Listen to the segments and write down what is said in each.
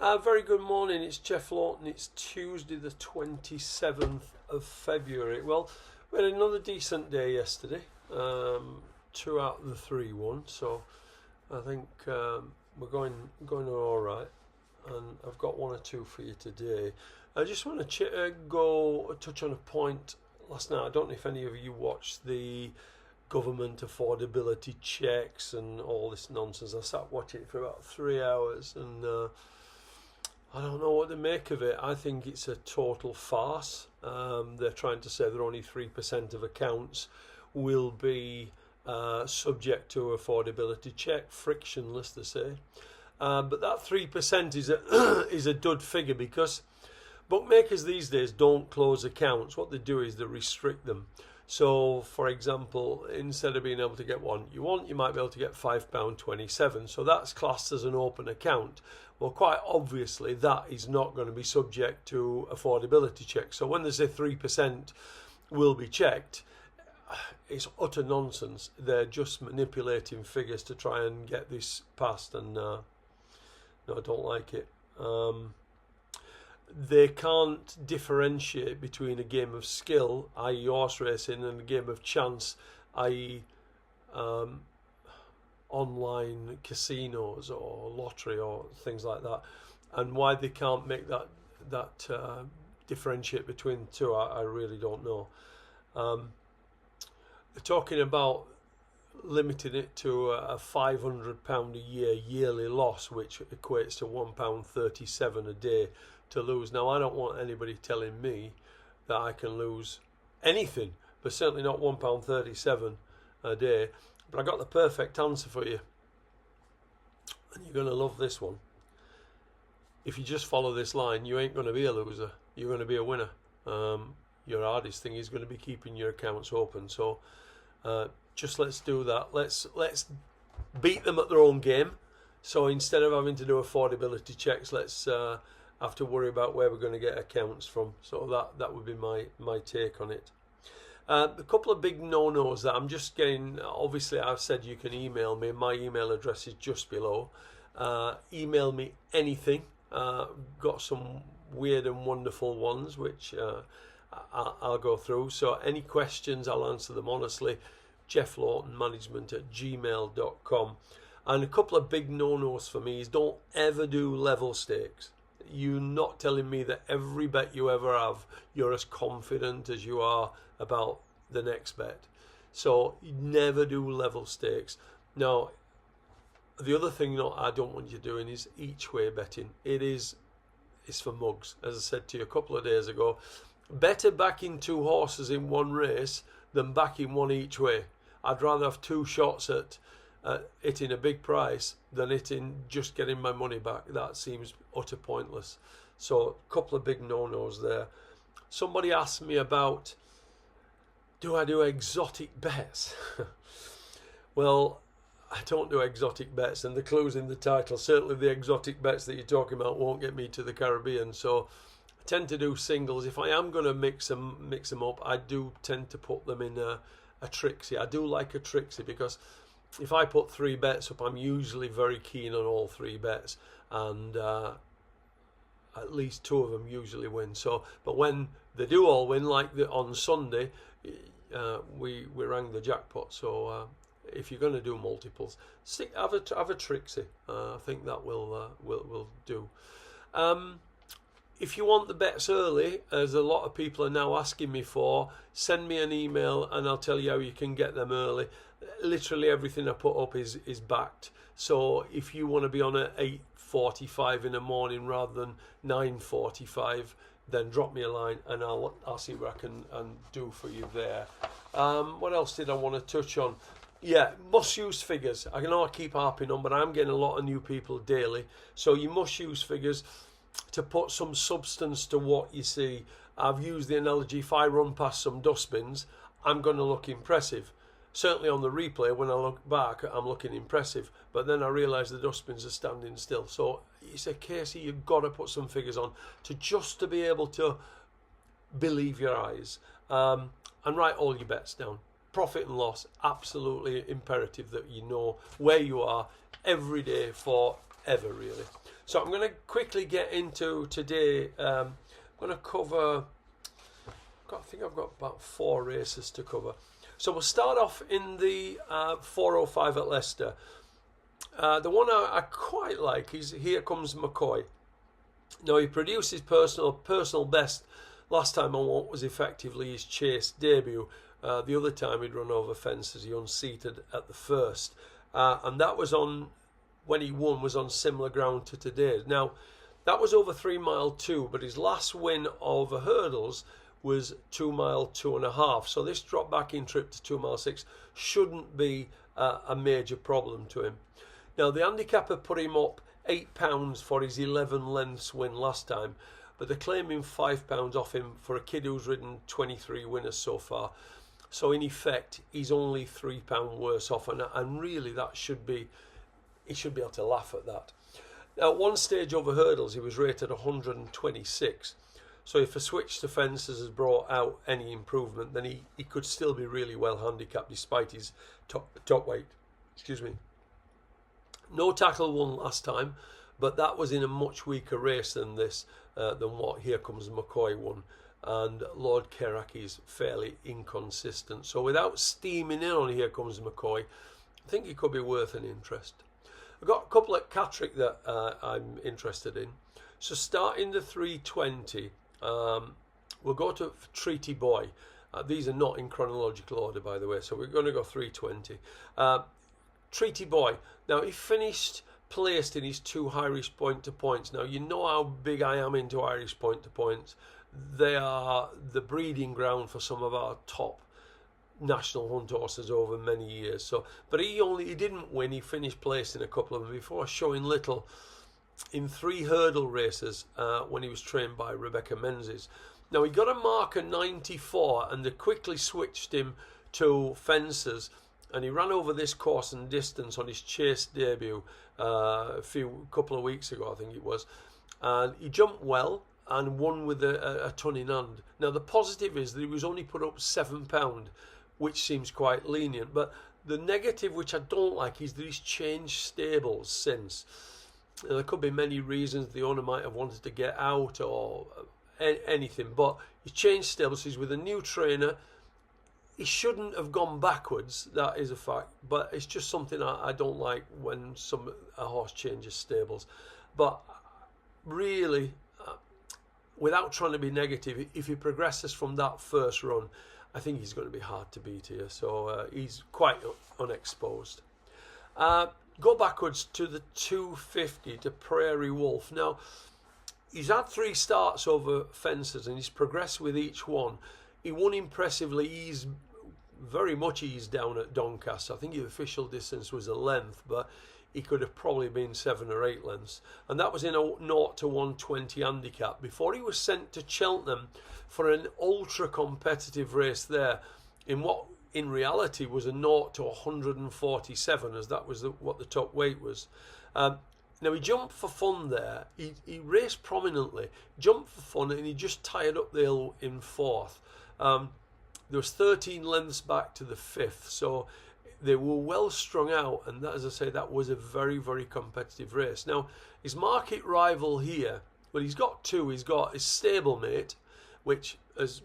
Very good morning, it's Jeff Lawton. It's Tuesday the 27th of February. Well, we had another decent day yesterday, 2 out of the 3 won, so I think we're going all right, and I've got 1 or 2 for you today. I just want to touch on a point last night. I don't know if any of you watched the government affordability checks and all this nonsense. I sat watching it for about 3 hours, and I don't know what to make of it. I think it's a total farce. They're trying to say that only 3% of accounts will be subject to affordability check, frictionless, they say. But that 3% is a dud figure, because bookmakers these days don't close accounts. What they do is they restrict them. So, for example, instead of being able to get one you want, you might be able to get £5.27. So that's classed as an open account. Well, quite obviously, that is not going to be subject to affordability checks. So when they say 3% will be checked, it's utter nonsense. They're just manipulating figures to try and get this passed, and no, I don't like it. They can't differentiate between a game of skill, i.e. horse racing, and a game of chance, i.e. online casinos or lottery or things like that. And why they can't make that differentiate between the two, I really don't know. They're talking about limiting it to a £500 a year yearly loss, which equates to £1.37 a day to lose. Now, I don't want anybody telling me that I can lose anything, but certainly not £1.37 a day. But I got the perfect answer for you, and you're going to love this one. If you just follow this line, you ain't going to be a loser. You're going to be a winner. Your hardest thing is going to be keeping your accounts open. So just let's do that. Let's beat them at their own game. So instead of having to do affordability checks, let's have to worry about where we're going to get accounts from. So that would be my take on it. A couple of big no-nos that I'm just getting. Obviously, I've said you can email me. My email address is just below. Email me anything. Got some weird and wonderful ones, which I'll go through. So any questions, I'll answer them honestly. jefflaughtonmanagement@gmail.com. And a couple of big no-nos for me is don't ever do level stakes. You're not telling me that every bet you ever have, you're as confident as you are about the next bet. So you never do level stakes. Now, the other thing I don't want you doing is each way betting. It's for mugs. As I said to you a couple of days ago, better backing 2 horses in one race than backing 1 each way. I'd rather have 2 shots at hitting a big price than hitting just getting my money back. That seems utter pointless. So a couple of big no-nos there. Somebody asked me about, do I do exotic bets? Well, I don't do exotic bets, and the clue's in the title. Certainly the exotic bets that you're talking about won't get me to the Caribbean. So I tend to do singles. If I am going to mix them up, I do tend to put them in a Trixie. I do like a Trixie, because if I put 3 bets up, I'm usually very keen on all 3 bets, and at least 2 of them usually win. So, but when they do all win, like on Sunday, we rang the jackpot. So if you're going to do multiples, have a Trixie. I think that will do. If you want the bets early, as a lot of people are now asking me for, send me an email and I'll tell you how you can get them early. Literally everything I put up is backed. So if you want to be on at 8:45 in the morning rather than 9:45, then drop me a line and I'll see what I can do for you there. What else did I want to touch on? Yeah, must use figures. I know I keep harping on, but I'm getting a lot of new people daily. So you must use figures to put some substance to what you see. I've used the analogy, if I run past some dustbins, I'm going to look impressive. Certainly on the replay, when I look back, I'm looking impressive. But then I realise the dustbins are standing still. So it's a case of you've got to put some figures on to be able to believe your eyes. And write all your bets down. Profit and loss, absolutely imperative that you know where you are every day forever, really. So I'm going to quickly get into today. I'm going to cover, I think I've got about 4 races to cover. So we'll start off in the 405 at Leicester. The one I quite like is Here Comes McCoy. Now, he produced his personal best last time on what was effectively his chase debut. The other time he'd run over fences, he unseated at the first. And that was on, when he won, was on similar ground to today. Now, that was over 3 mile 2, but his last win over hurdles was 2 mile 2.5. So this drop back in trip to 2 mile 6 shouldn't be a major problem to him. Now, the handicapper put him up £8 for his 11 lengths win last time, but they're claiming £5 off him for a kid who's ridden 23 winners so far. So in effect, he's only £3 worse off, and really that should be, he should be able to laugh at that. Now, at one stage over hurdles, he was rated 126. So if a switch to fences has brought out any improvement, then he could still be really well handicapped despite his top weight. Excuse me. No Tackle won last time, but that was in a much weaker race than this, than what Here Comes McCoy won. And Lord Catterick is fairly inconsistent. So without steaming in on Here Comes McCoy, I think he could be worth an interest. I've got a couple at Catterick that I'm interested in. So starting the 320, we'll go to Treaty Boy. These are not in chronological order, by the way, so we're going to go 320. Treaty Boy. Now, he finished placed in his 2 Irish point-to-points. Now, you know how big I am into Irish point-to-points. They are the breeding ground for some of our top national hunt horses over many years. So, but he didn't win. He finished placed in a couple of them before showing little in 3 hurdle races when he was trained by Rebecca Menzies. Now, he got a marker 94, and they quickly switched him to fences. And he ran over this course and distance on his chase debut a couple of weeks ago, I think it was. And he jumped well and won with a ton in hand. Now, the positive is that he was only put up £7, which seems quite lenient. But the negative, which I don't like, is that he's changed stables since. Now, there could be many reasons. The owner might have wanted to get out or anything. But he's changed stables. He's with a new trainer. He shouldn't have gone backwards, that is a fact, but it's just something I don't like when a horse changes stables. But really, without trying to be negative, if he progresses from that first run, I think he's going to be hard to beat here. So he's quite unexposed. Go backwards to the 250 to Prairie Wolf. Now, he's had 3 starts over fences and he's progressed with each one. He won impressively. He's very much eased down at Doncaster. I think the official distance was a length, but he could have probably been 7 or 8 lengths. And that was in a 0 to 120 handicap before he was sent to Cheltenham for an ultra competitive race there in what in reality was a 0 to 147, as that was what the top weight was. Now, he jumped for fun there. He raced prominently, jumped for fun, and he just tired up the hill in 4th. There was 13 lengths back to the 5th, so they were well strung out, and that, as I say, that was a very, very competitive race. Now, his market rival here, well, he's got 2. He's got his stablemate, which has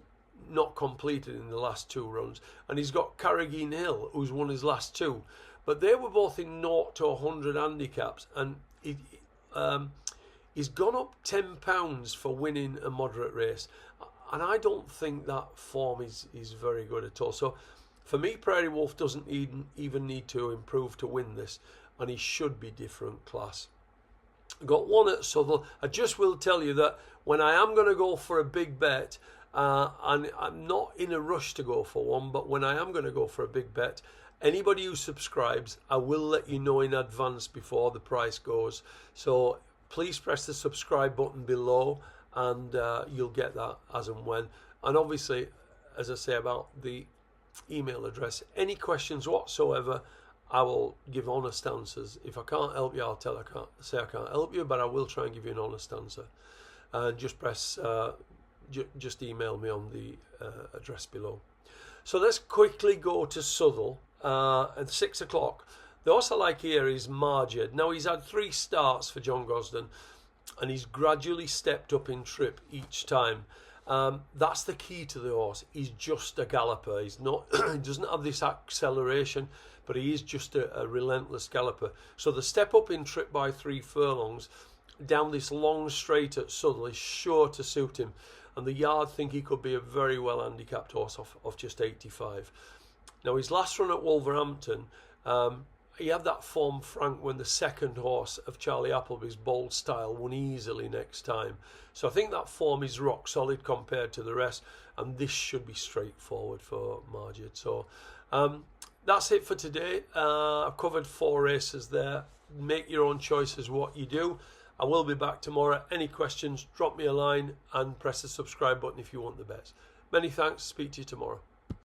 not completed in the last 2 runs, and he's got Carrageen Hill, who's won his last 2. But they were both in 0 to 100 handicaps, and he's gone up £10 for winning a moderate race. And I don't think that form is very good at all. So for me, Prairie Wolf doesn't even need to improve to win this. And he should be different class. I've got one at Southwell. I just will tell you that when I am going to go for a big bet, and I'm not in a rush to go for one, but when I am going to go for a big bet, anybody who subscribes, I will let you know in advance before the price goes. So please press the subscribe button below, and you'll get that as and when. And obviously, as I say about the email address, any questions whatsoever, I will give honest answers. If I can't help you, I can't help you, but I will try and give you an honest answer. And just just email me on the address below. So let's quickly go to Southwell at 6 o'clock. The horse I like here is Marged. Now, he's had 3 starts for John Gosden. and he's gradually stepped up in trip each time. That's the key to the horse. He's just a galloper. He's not. He doesn't have this acceleration, but he is just a relentless galloper. So the step up in trip by 3 furlongs down this long straight at Southwell is sure to suit him, and the yard think he could be a very well handicapped horse off just 85. Now his last run at Wolverhampton, he had that form, Frank, when the second horse of Charlie Appleby's Bold Style won easily next time. So I think that form is rock solid compared to the rest, and this should be straightforward for Margid. So that's it for today. I've covered 4 races there. Make your own choices what you do. I will be back tomorrow. Any questions, drop me a line and press the subscribe button if you want the best. Many thanks. Speak to you tomorrow.